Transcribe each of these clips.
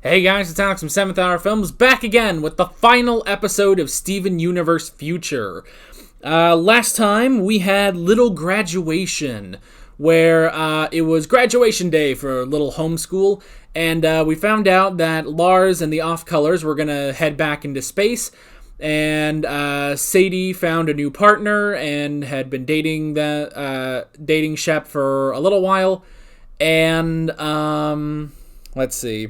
Hey guys, it's Alex from 7th Hour Films, back again with the final episode of Steven Universe Future. Last time we had Little Graduation, where it was graduation day for Little Homeschool, and we found out that Lars and the Off-Colors were going to head back into space, and Sadie found a new partner and had been dating Shep for a little while, and let's see.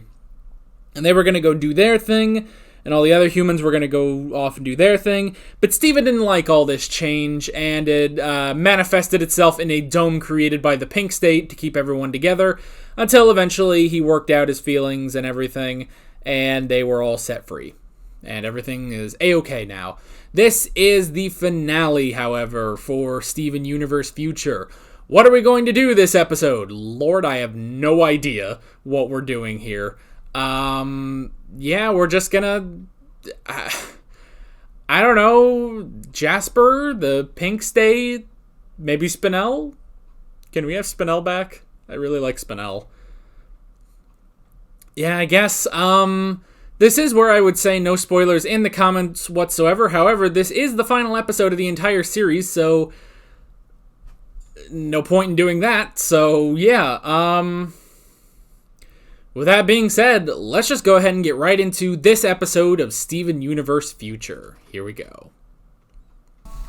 And they were going to go do their thing, and all the other humans were going to go off and do their thing. But Steven didn't like all this change, and it manifested itself in a dome created by the Pink State to keep everyone together, until eventually he worked out his feelings and everything, and they were all set free. And everything is A-okay now. This is the finale, however, for Steven Universe Future. What are we going to do this episode? Lord, I have no idea what we're doing here. Yeah, we're just gonna, I don't know, Jasper, the Pink State, maybe Spinel? Can we have Spinel back? I really like Spinel. Yeah, I guess, this is where I would say no spoilers in the comments whatsoever. However, this is the final episode of the entire series, so no point in doing that. So, yeah, with that being said, let's just go ahead and get right into this episode of Steven Universe Future. Here we go.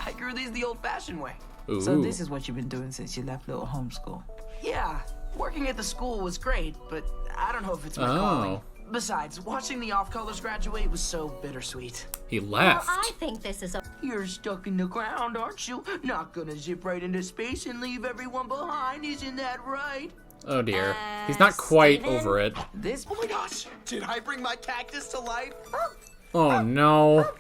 I grew these the old-fashioned way. Ooh. So this is what you've been doing since you left Little Homeschool. Yeah, working at the school was great, but I don't know if it's my calling. Besides, watching the Off-Colors graduate was so bittersweet. He left. Well, I think this is a... You're stuck in the ground, aren't you? Not gonna zip right into space and leave everyone behind, isn't that right? Oh dear. He's not quite Steven? over it. This... Oh my gosh! Did I bring my cactus to life? Oh no.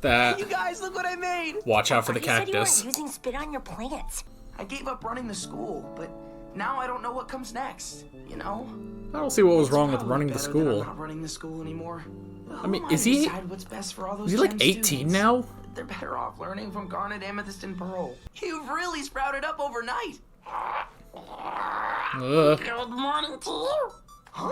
That. You guys, look what I made! Watch out for the You said you cactus. weren't using spit on your plants. I gave up running the school, but now I don't know what comes next, you know? I don't see what was It's wrong with probably running the better that school. I'm not running the school anymore. I mean, Who am is to he- decide what's best for all those Is he like Gen 18 students? now? They're better off learning from Garnet, Amethyst, and Pearl. You've really sprouted up overnight. Ugh. Good morning to you.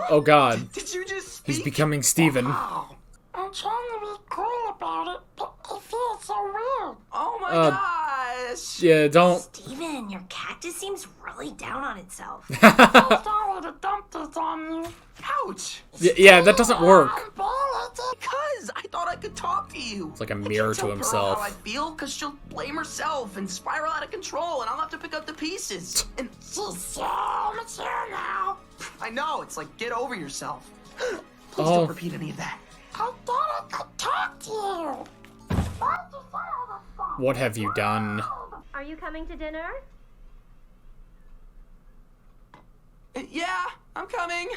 Oh god. Did you just speak? He's becoming Steven. Wow. I'm trying to be cool about it, but it feels so weird. Oh my Uh, gosh. Yeah, don't. Steven, your cactus seems really down on itself. Yeah, Sorry to dump this on you. Ouch. yeah, that doesn't work. Because I thought I could talk to you. It's like a I can't mirror to tell Pearl himself. how I feel because she'll blame herself and spiral out of control, and I'll have to pick up the pieces. And She's so mature now. I know, it's like, get over yourself. Please Oh. don't repeat any of that. I thought I could talk to you. Why'd you say all this stuff? What have you done? Are you coming to dinner? Yeah, I'm coming.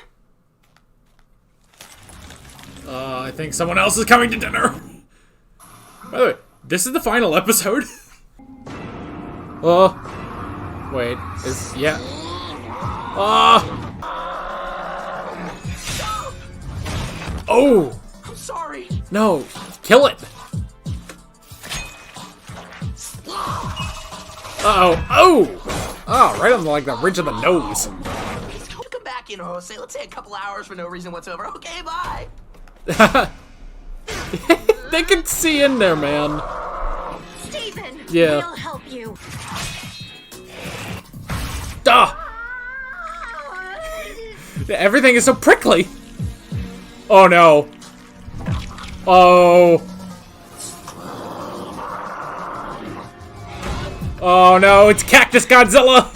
I think someone else is coming to dinner. By the way, this is the final episode. Oh, wait, yeah. Oh, I'm sorry. no, kill it. Uh-oh, oh, right on like the ridge of the nose. Come back in, Jose. Let's say a couple hours for no reason whatsoever. Okay, bye. They can see in there, man. Steven, Yeah. we'll help you. Ah! Everything is so prickly. Oh no. Oh. Oh no, it's Cactus Godzilla.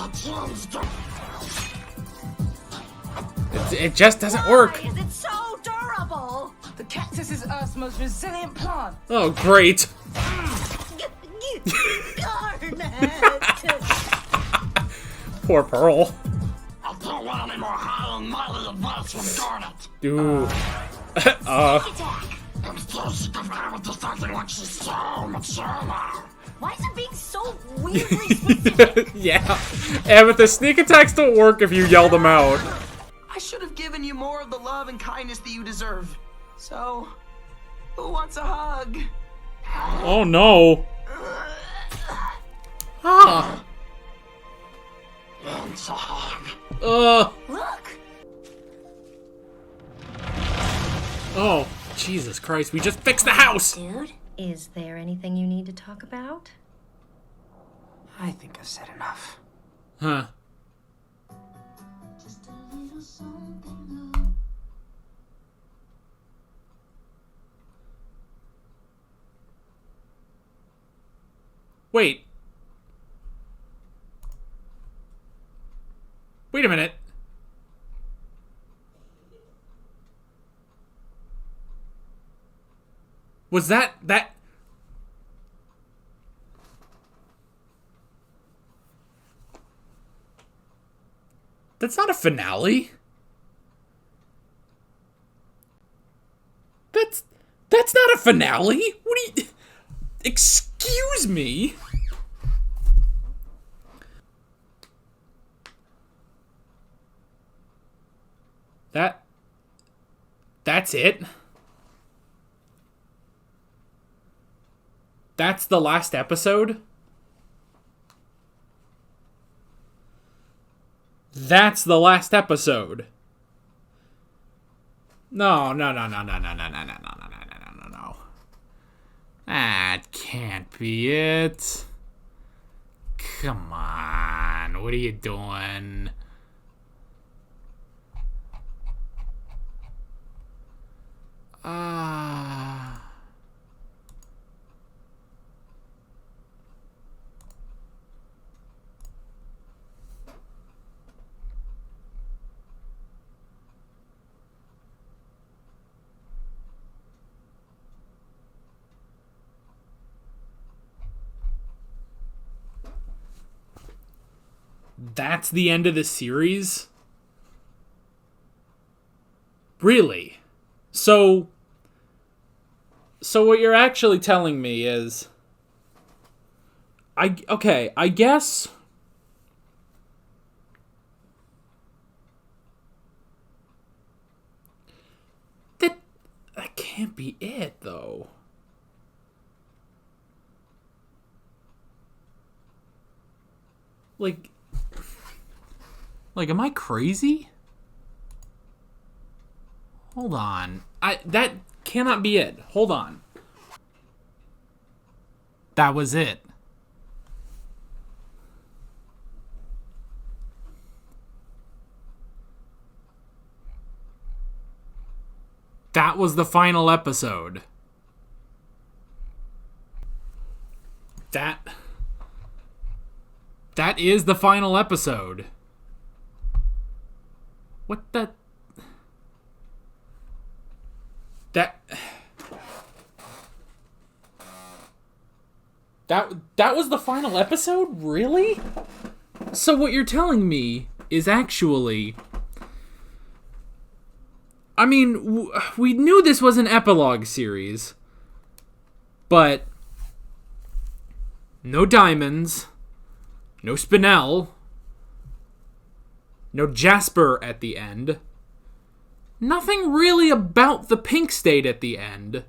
It just doesn't work. Why is it so durable? The cactus is Earth's most resilient plant. Oh, great. Garnet. Poor Pearl. I don't want any more high and mighty advice from Garnet. Dude. Attack. I'm so sick of her with this acting like she's so mature now. Why is it being so weirdly specific? Yeah. Amethyst, sneak attacks don't work if you yell them out. I should have given you more of the love and kindness that you deserve. So, who wants a hug? Oh no. Ah. It's a hug. Look! Oh, Jesus Christ, we just fixed the house! Dude? Is there anything you need to talk about? I think I've said enough. Huh. Just a little something love. Wait. Wait a minute. Was that... That's not a finale. That's not a finale. What do you... Excuse me? That's it? That's the last episode? That's the last episode. No. That can't be it. Come on. What are you doing? That's the end of the series? Really? So what you're actually telling me is... I guess... That can't be it, though. Like, am I crazy? Hold on. That cannot be it. Hold on. That was it. That was the final episode. That is the final episode. What the... That was the final episode? Really? So what you're telling me is actually... I mean, we knew this was an epilogue series, but no diamonds, no Spinel, no Jasper at the end, nothing really about the Pink State at the end,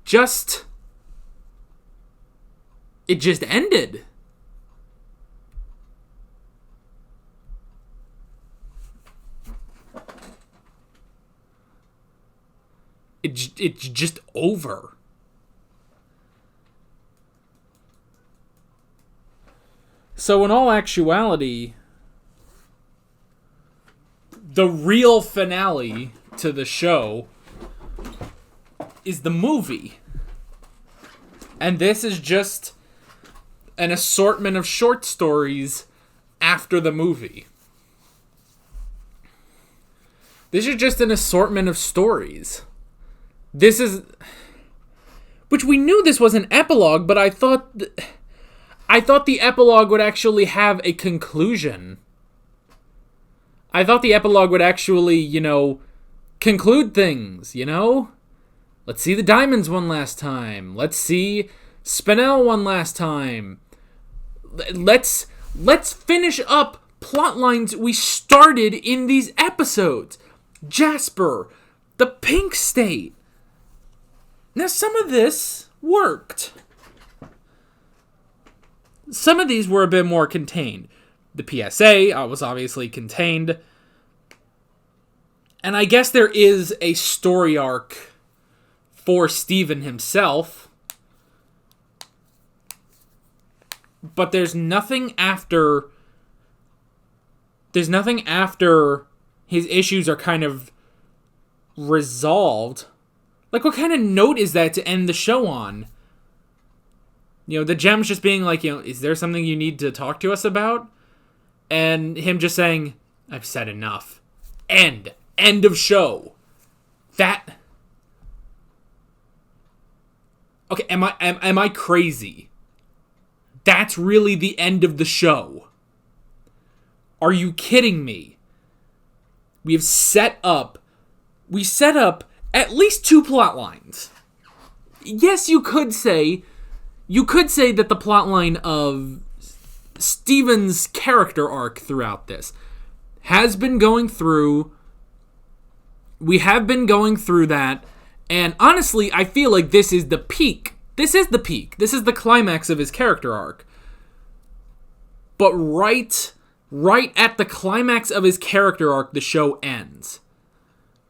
it just ended. It's just over. So in all actuality, the real finale to the show is the movie. And this is just an assortment of short stories after the movie. This is just an assortment of stories. This is... Which we knew this was an epilogue, but I thought the epilogue would actually have a conclusion. I thought the epilogue would actually, conclude things, Let's see the diamonds one last time. Let's see Spinel one last time. Let's finish up plot lines we started in these episodes. Jasper, the Pink State. Now, some of this worked. Some of these were a bit more contained. The PSA was obviously contained. And I guess there is a story arc for Steven himself. But there's nothing after his issues are kind of resolved. Like, what kind of note is that to end the show on? You know, the Gems just being like, you know, is there something you need to talk to us about? And him just saying, I've said enough. End of show. That... Okay, am I crazy? That's really the end of the show. Are you kidding me? We set up at least 2 plot lines. Yes, you could say that the plot line of Steven's character arc throughout this has been going through. We have been going through that, and honestly, I feel like this is the peak. This is the peak. This is the climax of his character arc. But right at the climax of his character arc, the show ends.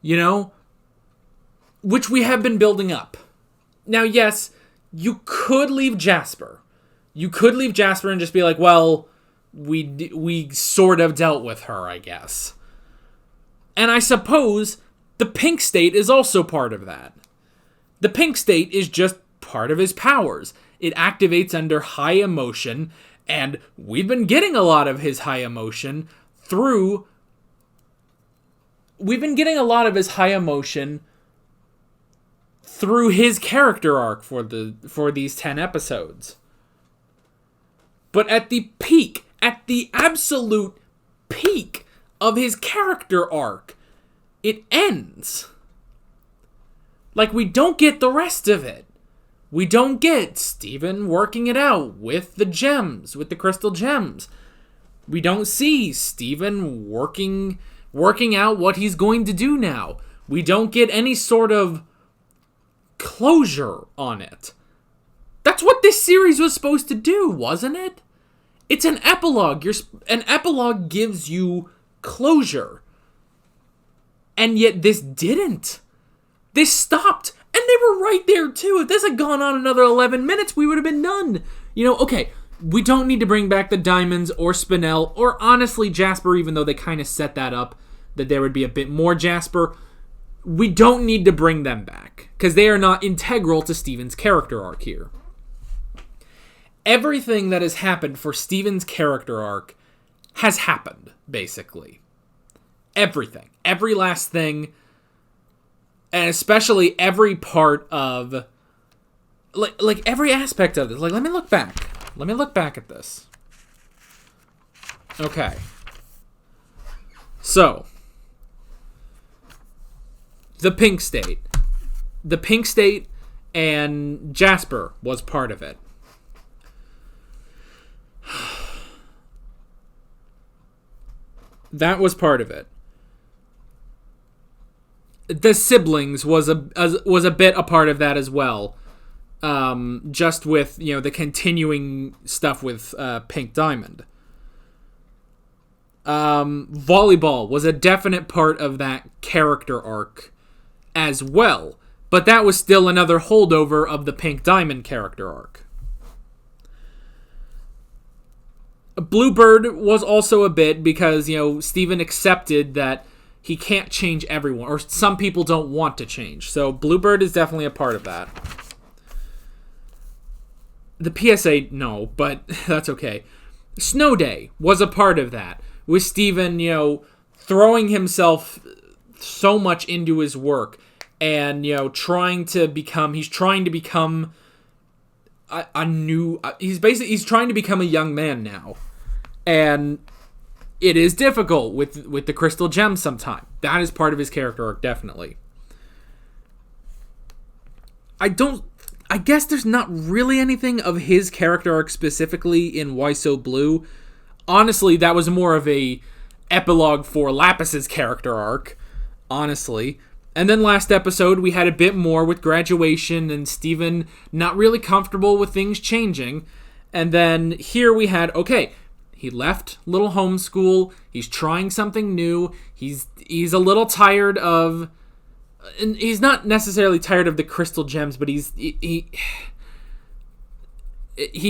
You know? Which we have been building up. Now, yes, you could leave Jasper. You could leave Jasper and just be like, well, we sort of dealt with her, I guess. And I suppose the pink state is also part of that. The pink state is just part of his powers. It activates under high emotion, and we've been getting a lot of his high emotion through... We've been getting a lot of his high emotion through his character arc for these 10 episodes. But at the peak, at the absolute peak of his character arc, it ends. Like, we don't get the rest of it. We don't get Steven working it out with the gems, with the crystal gems. We don't see Steven working out what he's going to do now. We don't get any sort of closure on it. That's what this series was supposed to do, wasn't it? It's an epilogue. An epilogue gives you closure. And yet this didn't. This stopped. And they were right there, too. If this had gone on another 11 minutes, we would have been done. You know, okay, we don't need to bring back the Diamonds or Spinel or, honestly, Jasper, even though they kind of set that up, that there would be a bit more Jasper. We don't need to bring them back, because they are not integral to Steven's character arc here. Everything that has happened for Steven's character arc has happened, basically. Everything. Every last thing. And especially every part of... Like every aspect of this. Like, let me look back. Let me look back at this. Okay. So. The Pink State. The Pink State and Jasper was part of it. That was part of it. The siblings was a bit a part of that as well. Just with, you know, the continuing stuff with Pink Diamond. Volleyball was a definite part of that character arc as well. But that was still another holdover of the Pink Diamond character arc. Bluebird was also a bit because, you know, Steven accepted that he can't change everyone, or some people don't want to change. So Bluebird is definitely a part of that. The PSA, no, but that's okay. Snow Day was a part of that, with Steven, you know, throwing himself so much into his work and, you know, he's trying to become he's trying to become a young man now. And it is difficult with the crystal gems sometimes. That is part of his character arc, definitely. I guess there's not really anything of his character arc specifically in Why So Blue. Honestly, that was more of a epilogue for Lapis's character arc, honestly. And then last episode, we had a bit more with Graduation and Steven not really comfortable with things changing. And then here we had, okay, He left little homeschool. He's trying something new. He's a little tired of, and he's not necessarily tired of the crystal gems, but he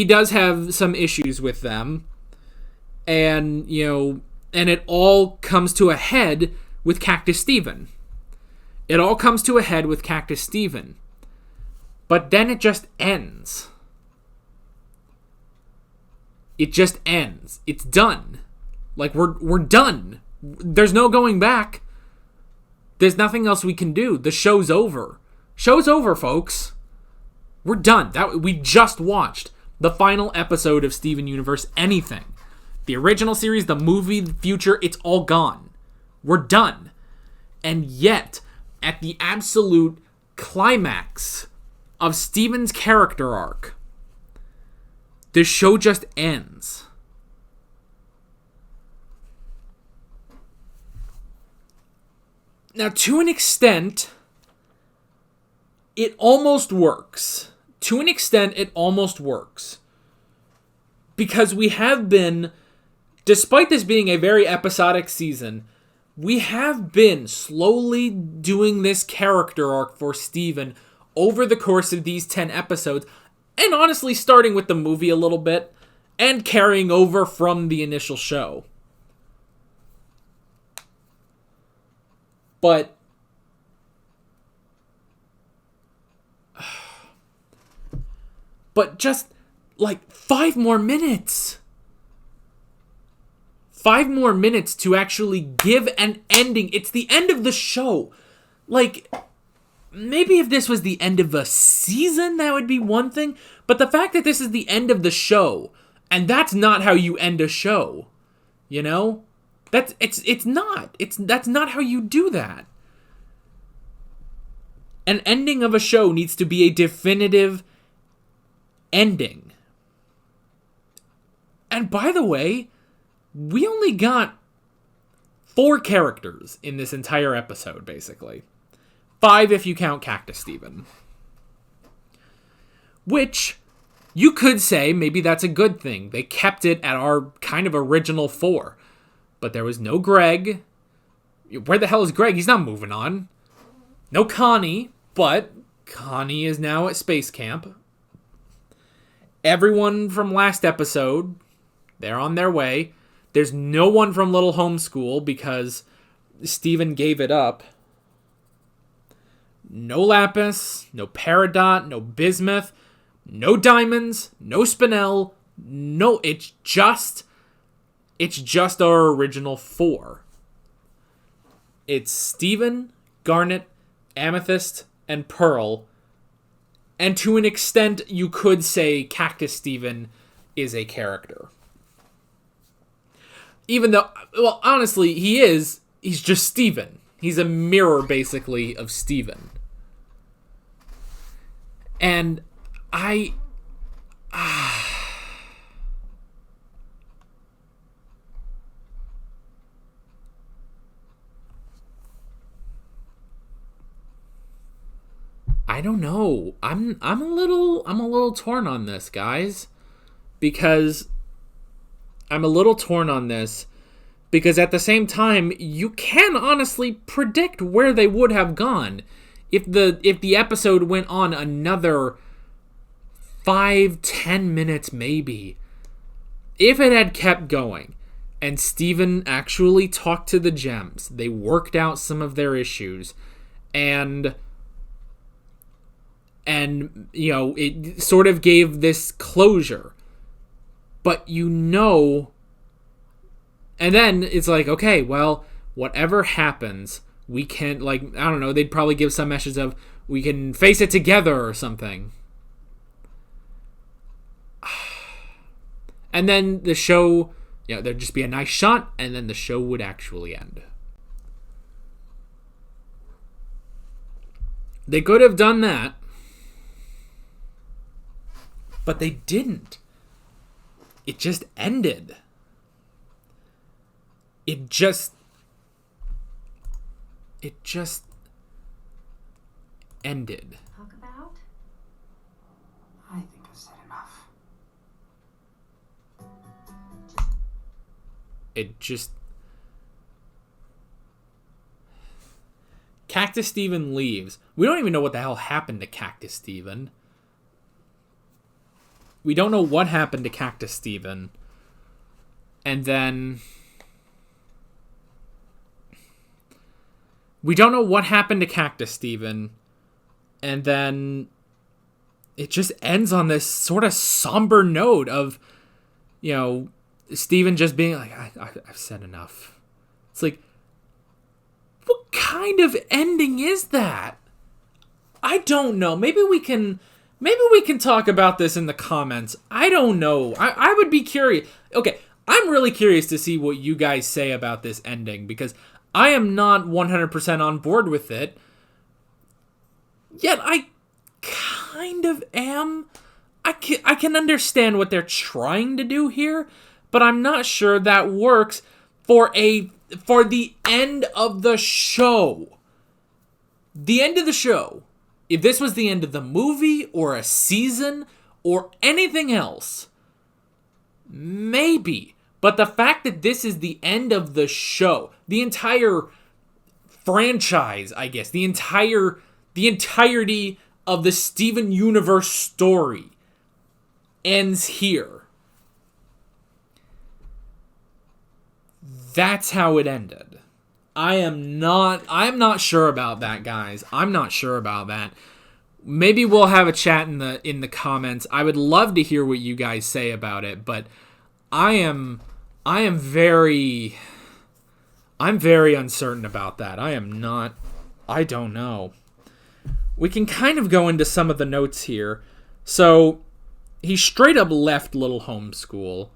does have some issues with them. And, and it all comes to a head with Cactus Steven. But then it just ends. It's done. Like, we're done. There's no going back. There's nothing else we can do. The show's over. Show's over, folks. We're done. We just watched the final episode of Steven Universe Anything. The original series, the movie, the future, it's all gone. We're done. And yet, at the absolute climax of Steven's character arc, the show just ends. Now, to an extent, it almost works. Because we have been, despite this being a very episodic season, we have been slowly doing this character arc for Steven over the course of these 10 episodes, and honestly starting with the movie a little bit, and carrying over from the initial show. But just, like, 5 more minutes. 5 more minutes to actually give an ending. It's the end of the show. Like, maybe if this was the end of a season, that would be one thing. But the fact that this is the end of the show, and that's not how you end a show, That's not how you do that. An ending of a show needs to be a definitive ending. And by the way, we only got 4 characters in this entire episode, basically. 5 if you count Cactus Steven. Which, you could say maybe that's a good thing. They kept it at our kind of original 4. But there was no Greg. Where the hell is Greg? He's not moving on. No Connie, but Connie is now at space camp. Everyone from last episode, they're on their way. There's no one from Little Homeschool because Steven gave it up. No Lapis, no Peridot, no Bismuth, no Diamonds, no Spinel. No, it's just our original 4. It's Steven, Garnet, Amethyst, and Pearl. And to an extent, you could say Cactus Steven is a character. Even though, well, honestly, he's just Steven. He's a mirror, basically, of Steven. And I don't know. I'm a little torn on this, guys. Because at the same time, you can honestly predict where they would have gone if the episode went on another 5-10 minutes maybe. If it had kept going and Steven actually talked to the gems, they worked out some of their issues, and it sort of gave this closure. But and then it's like, okay, well, whatever happens, we can, like, I don't know, they'd probably give some message of, we can face it together or something. And then the show, there'd just be a nice shot, and then the show would actually end. They could have done that, but they didn't. It just ended. It just ended. Talk about? I think I've said enough. it just... Cactus Steven leaves. We don't even know what the hell happened to Cactus Steven. We don't know what happened to Cactus Steven. And then... We don't know what happened to Cactus Steven. And then... It just ends on this sort of somber note of, you know, Steven just being like, I've said enough. It's like, what kind of ending is that? I don't know. Maybe we can talk about this in the comments. I don't know. I would be curious. Okay, I'm really curious to see what you guys say about this ending, because I am not 100% on board with it. Yet I kind of am. I can understand what they're trying to do here, but I'm not sure that works for the end of the show. The end of the show. If this was the end of the movie or a season or anything else, maybe. But the fact that this is the end of the show, the entire franchise, I guess, the entirety of the Steven Universe story ends here. That's how it ended. I'm not sure about that, guys. I'm not sure about that. Maybe we'll have a chat in the comments. I would love to hear what you guys say about it, but I'm very uncertain about that. I don't know. We can kind of go into some of the notes here. So, he straight up left Little Homeschool,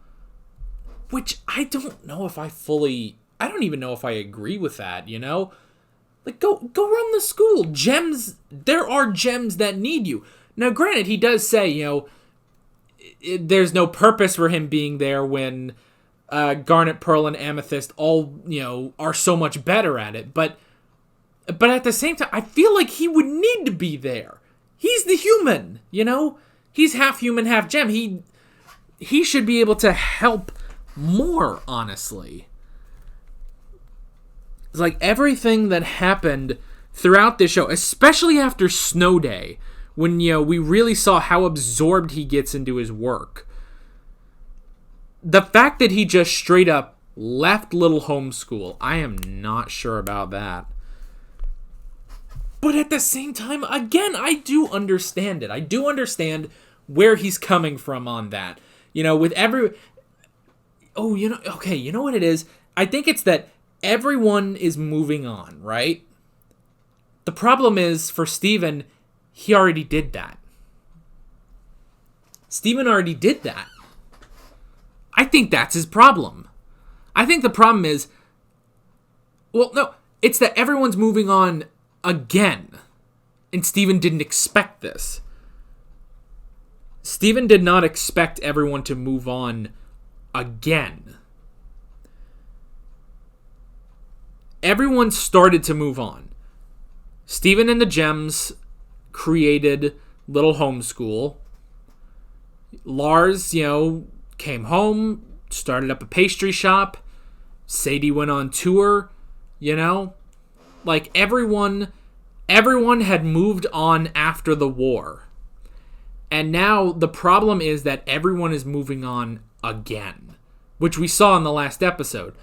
which I don't even know if I agree with that, you know? Like, go run the school. There are gems that need you. Now, granted, he does say, you know, there's no purpose for him being there when Garnet, Pearl, and Amethyst all, you know, are so much better at it, but at the same time, I feel like he would need to be there. He's the human, you know? He's half human, half gem. He should be able to help more, honestly. It's like everything that happened throughout this show, especially after Snow Day, when, you know, we really saw how absorbed he gets into his work. The fact that he just straight up left Little Homeschool, I am not sure about that. But at the same time, again, I do understand it. I do understand where he's coming from on that. You know, with you know what it is? I think it's that everyone is moving on, right? The problem is, for Steven, he already did that. Steven already did that. I think that's his problem. I think the problem is, well, no, it's that everyone's moving on again. And Steven didn't expect this. Steven did not expect everyone to move on again. Everyone started to move on. Steven and the Gems created Little Homeschool. Lars, you know, came home, started up a pastry shop. Sadie went on tour, you know? Like, everyone had moved on after the war. And now the problem is that everyone is moving on again, which we saw in the last episode.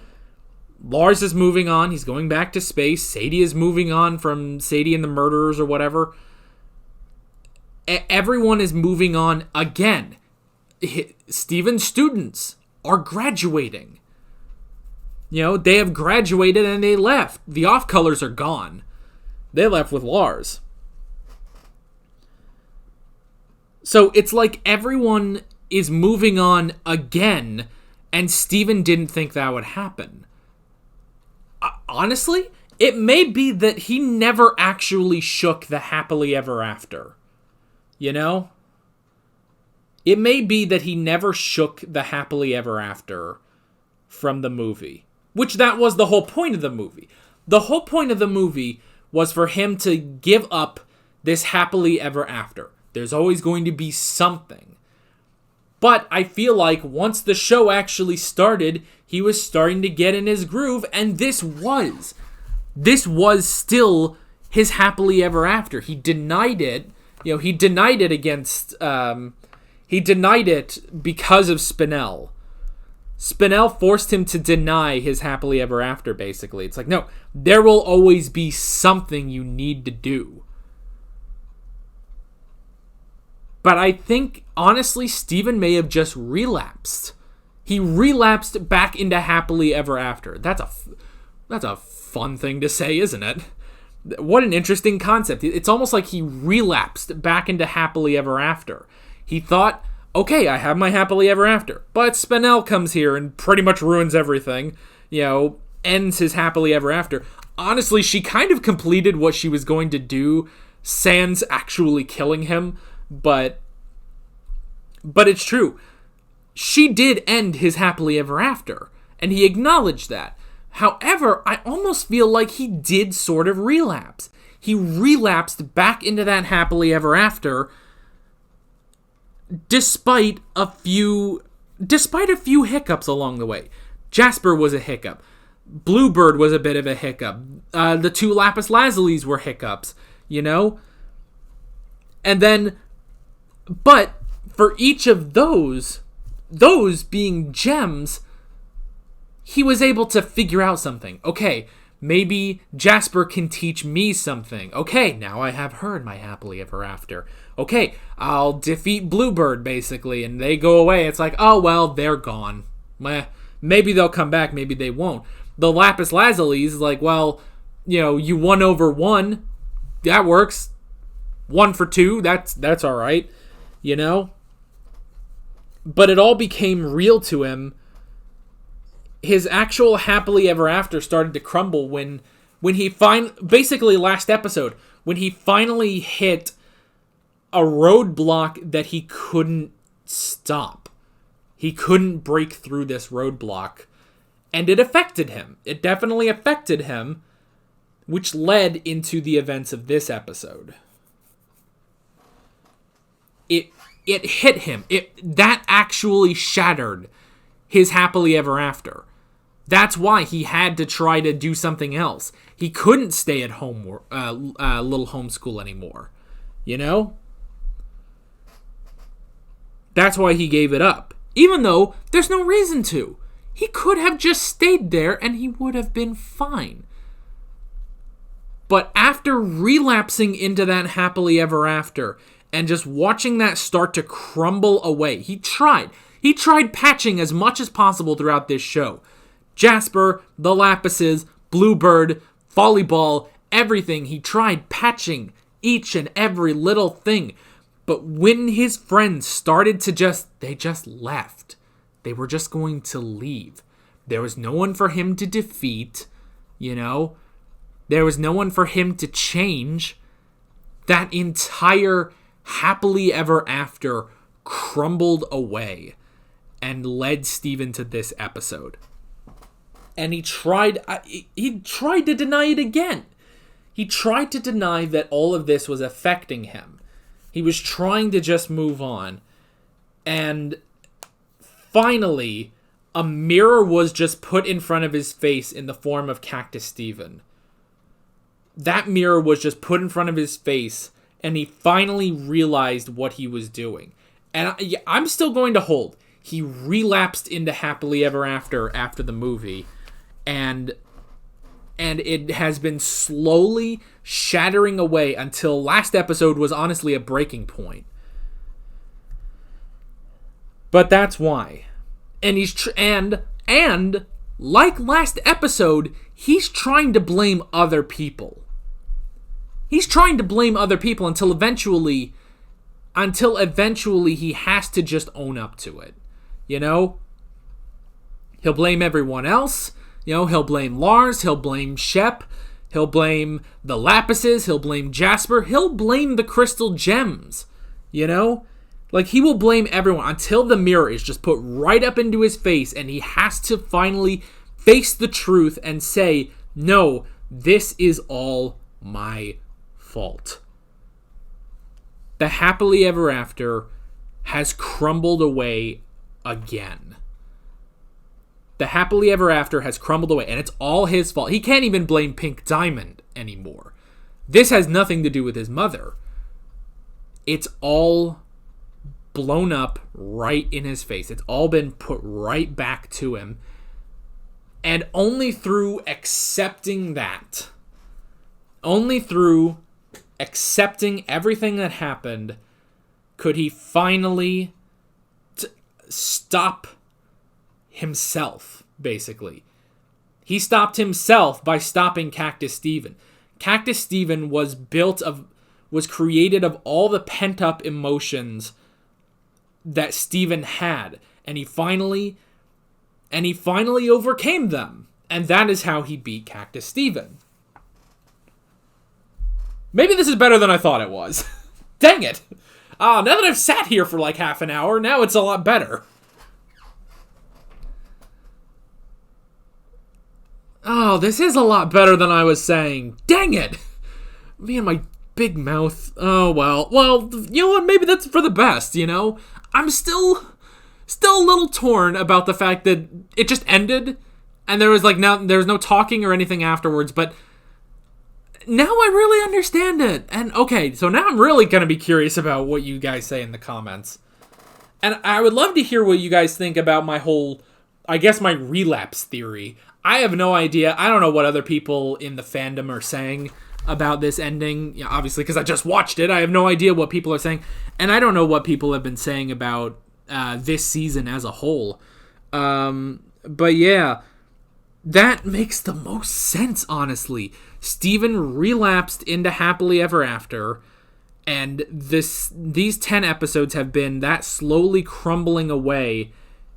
Lars is moving on. He's going back to space. Sadie is moving on from Sadie and the Murderers or whatever. Everyone is moving on again. Steven's students are graduating. You know, they have graduated and they left. The off-colors are gone. They left with Lars. So it's like everyone is moving on again, and Steven didn't think that would happen. Honestly, it may be that he never actually shook the happily ever after. You know? It may be that he never shook the happily ever after from the movie. Which that was the whole point of the movie. The whole point of the movie was for him to give up this happily ever after. There's always going to be something. But I feel like once the show actually started, he was starting to get in his groove, and this was still his happily ever after. He denied it. He denied it he denied it because of Spinell. Spinell forced him to deny his happily ever after, basically. It's like, no, there will always be something you need to do. But I think, honestly, Steven may have just relapsed. He relapsed back into happily ever after. That's a fun thing to say, isn't it? What an interesting concept. It's almost like he relapsed back into happily ever after. He thought, okay, I have my happily ever after. But Spinell comes here and pretty much ruins everything. Ends his happily ever after. Honestly, she kind of completed what she was going to do, sans actually killing him. But it's true. She did end his happily ever after, and he acknowledged that. However, I almost feel like he did sort of relapse. He relapsed back into that happily ever after, despite a few hiccups along the way. Jasper was a hiccup. Bluebird was a bit of a hiccup. The two lapis lazulis were hiccups, And then, but for each of those being gems, he was able to figure out something. Okay, maybe Jasper can teach me something. Okay, now I have her in my happily ever after. Okay, I'll defeat Bluebird, basically, and they go away. It's like, oh, well, they're gone. Maybe they'll come back, maybe they won't. The lapis lazulis is like, well, you won over one. That works. 1 for 2, that's all right, But it all became real to him. His actual happily ever after started to crumble when he basically last episode, when he finally hit a roadblock that he couldn't stop. He couldn't break through this roadblock, and it affected him. It definitely affected him, which led into the events of this episode. It hit him. That actually shattered his happily ever after. That's why he had to try to do something else. He couldn't stay at home, little homeschool anymore. That's why he gave it up. Even though there's no reason to. He could have just stayed there and he would have been fine. But after relapsing into that happily ever after and just watching that start to crumble away, he tried patching as much as possible throughout this show. Jasper, the Lapises, Bluebird, Volleyball, everything. He tried patching each and every little thing. But when his friends started to they just left. They were just going to leave. There was no one for him to defeat, There was no one for him to change. That entire happily ever after crumbled away and led Steven to this episode. And he tried to deny it again. He tried to deny that all of this was affecting him. He was trying to just move on. And finally, a mirror was just put in front of his face in the form of Cactus Steven. That mirror was just put in front of his face, and he finally realized what he was doing. And I'm still going to hold. He relapsed into happily ever after the movie. And it has been slowly shattering away until last episode was honestly a breaking point. But that's why. And he's and like last episode, he's trying to blame other people. He's trying to blame other people until eventually he has to just own up to it. He'll blame everyone else. He'll blame Lars, he'll blame Shep, he'll blame the Lapises, he'll blame Jasper, he'll blame the crystal gems, Like, he will blame everyone until the mirror is just put right up into his face and he has to finally face the truth and say, no, this is all my fault. The happily ever after has crumbled away again. The happily ever after has crumbled away, and it's all his fault. He can't even blame Pink Diamond anymore. This has nothing to do with his mother. It's all blown up right in his face. It's all been put right back to him. And only through accepting that, only through accepting everything that happened, could he finally stop himself, basically. He stopped himself by stopping Cactus Steven. Cactus Steven was created of all the pent-up emotions that Steven had, and he finally overcame them. And that is how he beat Cactus Steven. Maybe this is better than I thought it was. Dang it. Now that I've sat here for like half an hour, now it's a lot better. Oh, this is a lot better than I was saying. Dang it. Me and my big mouth. Oh, well, you know what? Maybe that's for the best, you know? I'm still a little torn about the fact that it just ended, and there was no talking or anything afterwards, but now I really understand it. And okay, so now I'm really going to be curious about what you guys say in the comments. And I would love to hear what you guys think about my relapse theory. I have no idea. I don't know what other people in the fandom are saying about this ending. Yeah, obviously, because I just watched it. I have no idea what people are saying. And I don't know what people have been saying about this season as a whole. But yeah, that makes the most sense, honestly. Steven relapsed into happily ever after, and these 10 episodes have been that slowly crumbling away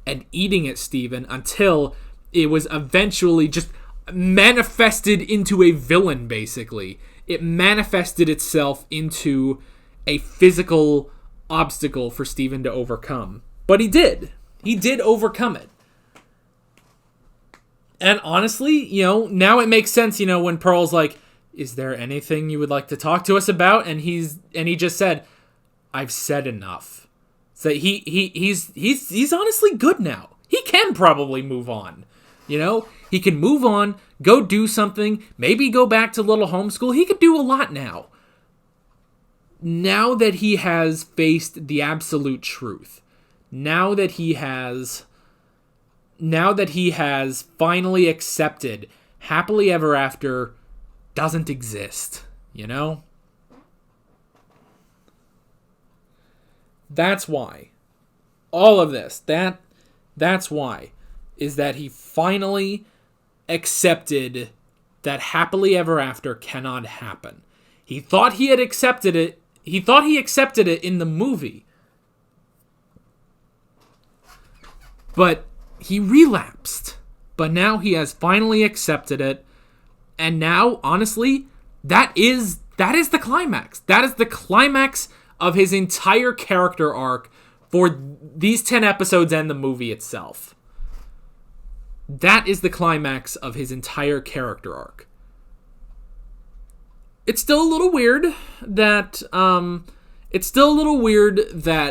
and eating at Steven until it was eventually just manifested into a villain, basically. It manifested itself into a physical obstacle for Steven to overcome. But he did. He did overcome it. And honestly, now it makes sense, when Pearl's like, is there anything you would like to talk to us about? And he just said, I've said enough. So he's honestly good now. He can probably move on. He can move on, go do something, maybe go back to little homeschool. He could do a lot now. Now that he has faced the absolute truth. Now that he has finally accepted happily ever after doesn't exist, That's why. All of this, that's why, is that he finally accepted that happily ever after cannot happen. He thought he had accepted it. He thought he accepted it in the movie. But he relapsed. But now he has finally accepted it. And now, honestly, that is the climax. That is the climax of his entire character arc for these 10 episodes and the movie itself. That is the climax of his entire character arc. It's still a little weird that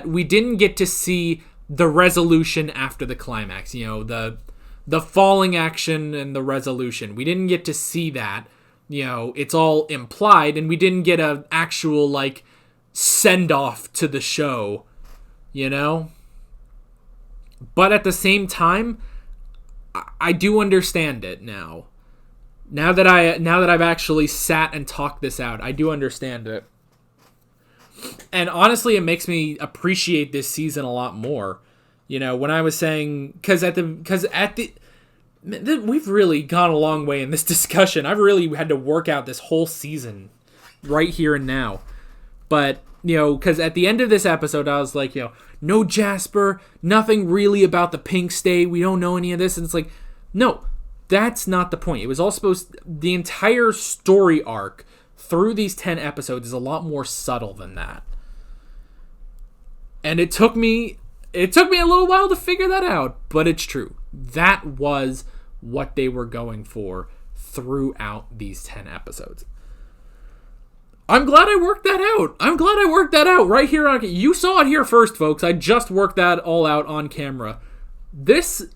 we didn't get to see the resolution after the climax. The falling action and the resolution. We didn't get to see that. It's all implied, and we didn't get an actual send off to the show. But at the same time, I do understand it now. Now that I've actually sat and talked this out, I do understand it. And honestly, it makes me appreciate this season a lot more. When I was saying, we've really gone a long way in this discussion. I've really had to work out this whole season right here and now. But, because at the end of this episode, I was like, no Jasper, nothing really about the Pink State. We don't know any of this. And it's like, no, that's not the point. It was all the entire story arc through these 10 episodes is a lot more subtle than that. And it took me a little while to figure that out, but it's true. That was what they were going for throughout these 10 episodes. I'm glad I worked that out. I'm glad I worked that out right here on. You saw it here first, folks. I just worked that all out on camera. This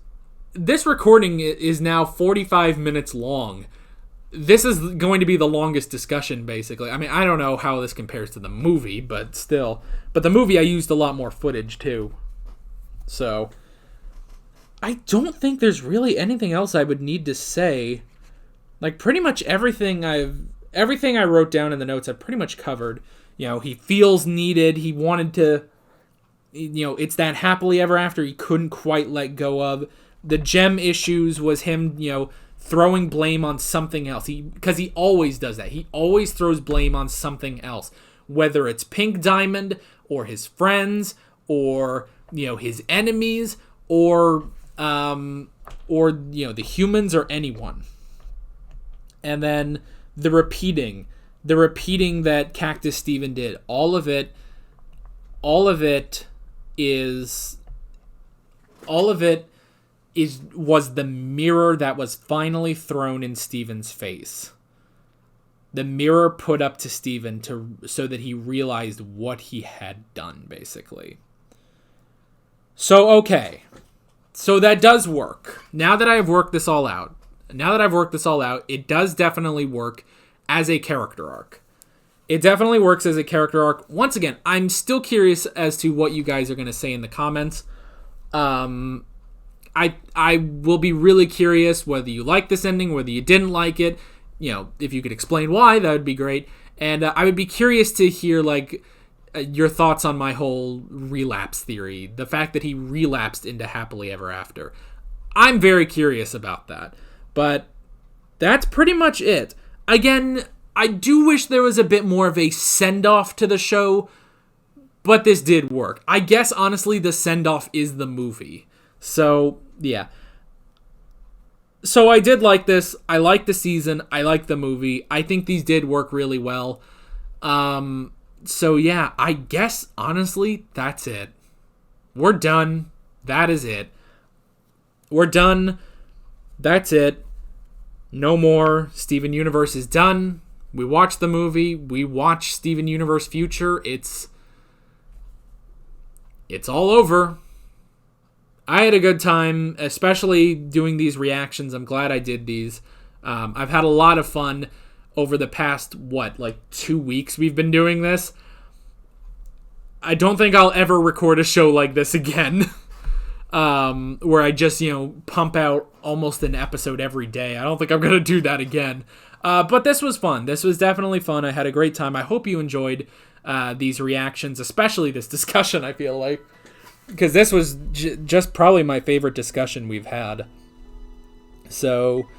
recording is now 45 minutes long. This is going to be the longest discussion, basically. I mean, I don't know how this compares to the movie, but still. But the movie, I used a lot more footage, too. So, I don't think there's really anything else I would need to say. Like, pretty much everything I wrote down in the notes, I've pretty much covered. You know, he feels needed. He wanted to, you know, it's that happily ever after he couldn't quite let go of. The gem issues was him, you know, throwing blame on something else. Because he always does that. He always throws blame on something else. Whether it's Pink Diamond, or his friends, or, you know, his enemies, or you know, the humans, or anyone. And then the repeating that Cactus Steven did, all of it was the mirror that was finally thrown in Steven's face. The mirror put up to Steven so that he realized what he had done, basically. So, okay. So that does work. Now that I've worked this all out, it does definitely work as a character arc. It definitely works as a character arc. Once again, I'm still curious as to what you guys are going to say in the comments. I will be really curious whether you like this ending, whether you didn't like it. You know, if you could explain why, that would be great. And I would be curious to hear, like, your thoughts on my whole relapse theory. The fact that he relapsed into happily ever after. I'm very curious about that. But that's pretty much it. Again, I do wish there was a bit more of a send-off to the show, but this did work. I guess, honestly, the send-off is the movie. So, yeah. So I did like this. I like the season. I like the movie. I think these did work really well. So yeah, I guess, honestly, that's it. We're done. That is it. We're done. That's it. No more. Steven Universe is done. We watched the movie. We watched Steven Universe Future. It's all over. I had a good time, especially doing these reactions. I'm glad I did these. I've had a lot of fun over the past, 2 weeks we've been doing this. I don't think I'll ever record a show like this again. Where I just, pump out almost an episode every day. I don't think I'm going to do that again. But this was fun. This was definitely fun. I had a great time. I hope you enjoyed these reactions, especially this discussion, I feel like. Because this was just probably my favorite discussion we've had. So,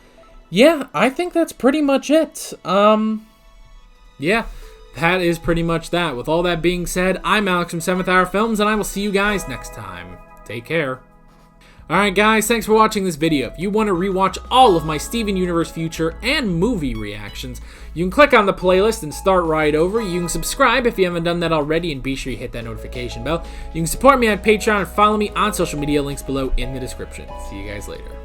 yeah, I think that's pretty much it. Yeah, that is pretty much that. With all that being said, I'm Alex from 7th Hour Films, and I will see you guys next time. Take care. Alright guys, thanks for watching this video. If you want to rewatch all of my Steven Universe Future and movie reactions, you can click on the playlist and start right over. You can subscribe if you haven't done that already, and be sure you hit that notification bell. You can support me on Patreon and follow me on social media, links below in the description. See you guys later.